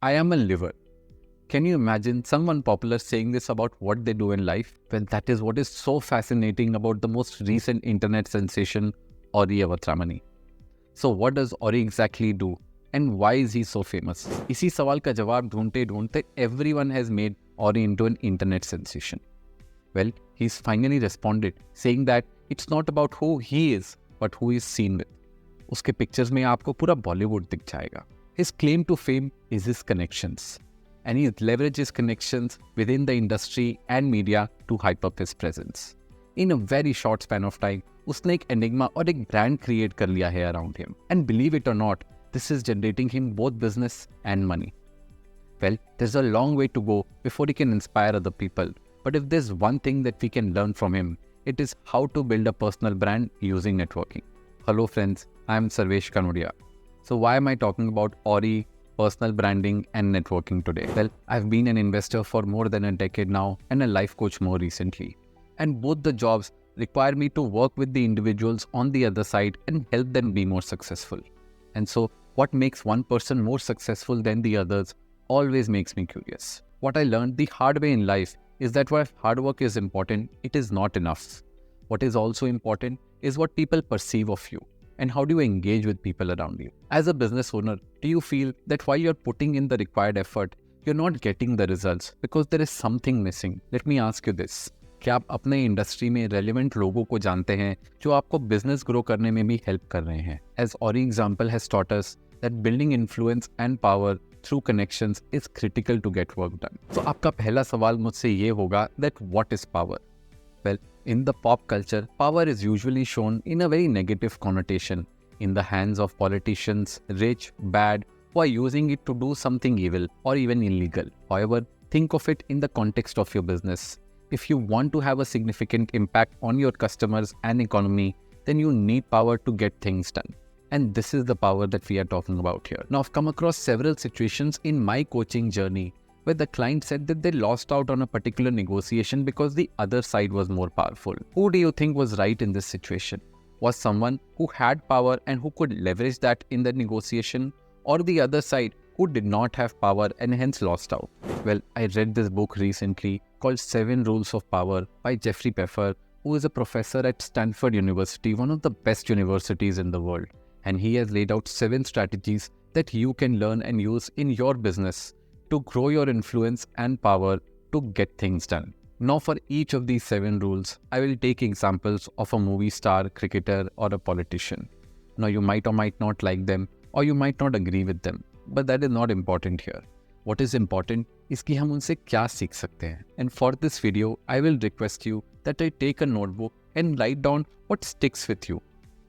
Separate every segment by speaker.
Speaker 1: I am a liver. Can you imagine someone popular saying this about what they do in life? Well, that is what is so fascinating about the most recent internet sensation, Ori Avatramani. So what does Ori exactly do? And why is he so famous? इसी सवाल का जवाब ढूंढते ढूंढते everyone has made Ori into an internet sensation. Well, he's finally responded, saying that it's not about who he is, but who he's seen with. उसके pictures में आपको पूरा बॉलीवुड दिख जाएगा. His claim to fame is his connections. And he leverages his connections within the industry and media to hype up his presence. In a very short span of time, उसने एक enigma और एक brand create कर लिया है around him. And believe it or not, this is generating him both business and money. Well, there's a long way to go before he can inspire other people. But if there's one thing that we can learn from him, it is how to build a personal brand using networking. Hello friends, I'm Sarvesh Kanodia. So why am I talking about Ori, personal branding and networking today? Well, I've been an investor for more than a decade now and a life coach more recently. And both the jobs require me to work with the individuals on the other side and help them be more successful. And so what makes one person more successful than the others always makes me curious. What I learned the hard way in life is that while hard work is important, it is not enough. What is also important is what people perceive of you. And how do you engage with people around you? As a business owner, do you feel that while you're putting in the required effort, you're not getting the results because there is something missing? Let me ask you this. क्या आप अपने industry में relevant लोगों को जानते हैं जो आपको बिजनेस ग्रो करने में भी हेल्प कर रहे हैं? As Ori example has taught us that building influence and power through connections is critical to get work done. So आपका पहला सवाल मुझसे ये होगा that what is power? Well, in the pop culture, power is usually shown in a very negative connotation, in the hands of politicians, rich, bad, who are using it to do something evil or even illegal. However, think of it in the context of your business. If you want to have a significant impact on your customers and economy, then you need power to get things done. And this is the power that we are talking about here. Now, I've come across several situations in my coaching journey where the client said that they lost out on a particular negotiation because the other side was more powerful. Who do you think was right in this situation? Was someone who had power and who could leverage that in the negotiation, or the other side who did not have power and hence lost out? Well, I read this book recently called 7 Rules of Power by Jeffrey Pfeffer, who is a professor at Stanford University, one of the best universities in the world. And he has laid out 7 strategies that you can learn and use in your business to grow your influence and power to get things done. Now for each of these 7 rules, I will take examples of a movie star, cricketer or a politician. Now you might or might not like them or you might not agree with them, but that is not important here. What is important is कि हम उनसे क्या सीख सकते हैं. And for this video, I will request you that I take a notebook and write down what sticks with you.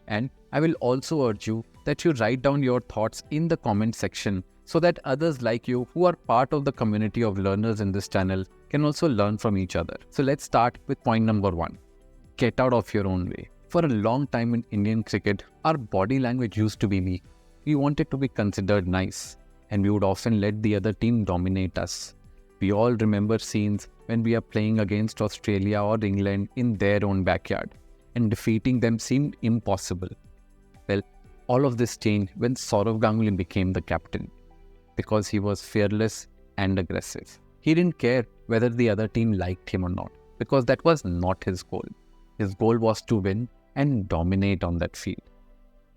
Speaker 1: And I will also urge you that you write down your thoughts in the comment section so that others like you who are part of the community of learners in this channel can also learn from each other. So let's start with point number 1. Get out of your own way. For a long time in Indian cricket, our body language used to be weak. We wanted to be considered nice, and we would often let the other team dominate us. We all remember scenes when we are playing against Australia or England in their own backyard, and defeating them seemed impossible. Well, all of this changed when Sourav Ganguly became the captain, because he was fearless and aggressive. He didn't care whether the other team liked him or not, because that was not his goal. His goal was to win and dominate on that field.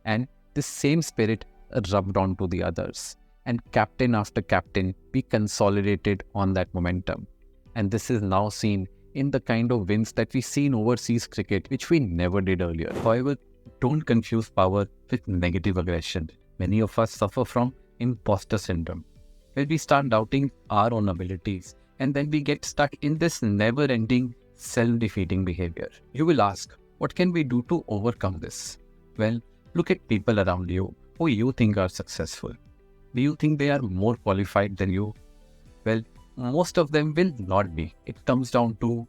Speaker 1: And this same spirit rubbed onto the others. And captain after captain, we consolidated on that momentum. And this is now seen in the kind of wins that we see in overseas cricket, which we never did earlier. However, don't confuse power with negative aggression. Many of us suffer from Imposter Syndrome, where we start doubting our own abilities and then we get stuck in this never-ending self-defeating behavior. You will ask, what can we do to overcome this? Well, look at people around you who you think are successful. Do you think they are more qualified than you? Well, most of them will not be. It comes down to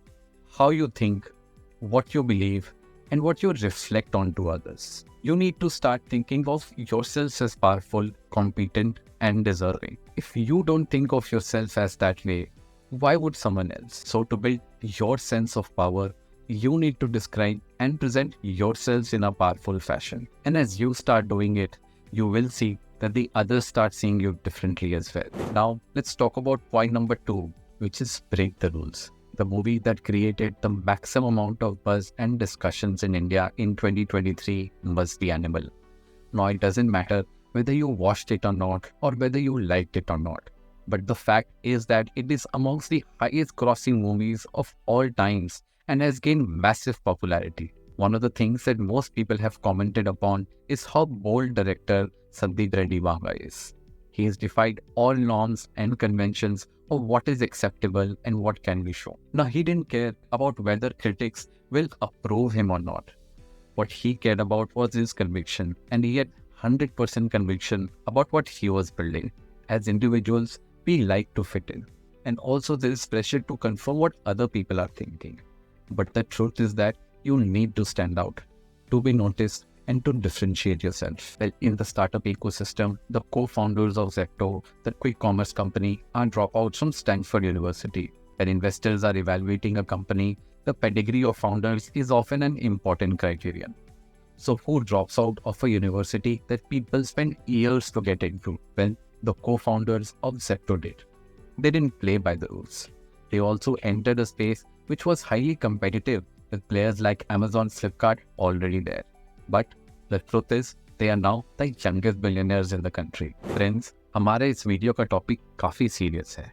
Speaker 1: how you think, what you believe, and what you reflect onto others. You need to start thinking of yourself as powerful, competent, and deserving. If you don't think of yourself as that way, why would someone else? So to build your sense of power, you need to describe and present yourselves in a powerful fashion. And as you start doing it, you will see that the others start seeing you differently as well. Now, let's talk about point number 2, which is break the rules. The movie that created the maximum amount of buzz and discussions in India in 2023 was The Animal. Now, it doesn't matter whether you watched it or not, or whether you liked it or not. But the fact is that it is amongst the highest grossing movies of all times and has gained massive popularity. One of the things that most people have commented upon is how bold director Sandeep Reddy Banga is. He has defied all norms and conventions of what is acceptable and what can be shown. Now, he didn't care about whether critics will approve him or not. What he cared about was his conviction, and he had 100% conviction about what he was building. As individuals, we like to fit in, and also there is pressure to confirm what other people are thinking. But the truth is that you need to stand out, to be noticed, and to differentiate yourself. Well, in the startup ecosystem, the co-founders of Zepto, the quick commerce company, are dropouts from Stanford University. When investors are evaluating a company, the pedigree of founders is often an important criterion. So who drops out of a university that people spend years to get into? Well, the co-founders of Zepto did. They didn't play by the rules. They also entered a space which was highly competitive, with players like Amazon, Flipkart already there. But the truth is, they are now the youngest billionaires in the country. Friends, हमारे इस video का topic काफ़ी serious है,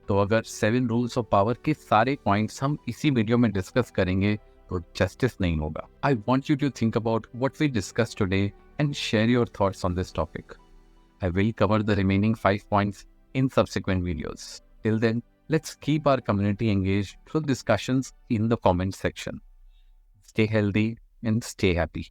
Speaker 1: तो अगर 7 rules of power के सारे points हम इसी वीडियो में डिस्कस करेंगे तो जस्टिस नहीं होगा. I want you to think about what we discussed today and share your thoughts on this topic. I will cover the remaining 5 points in subsequent videos. Till then, let's keep our community engaged through discussions in the comment section. Stay healthy and stay happy.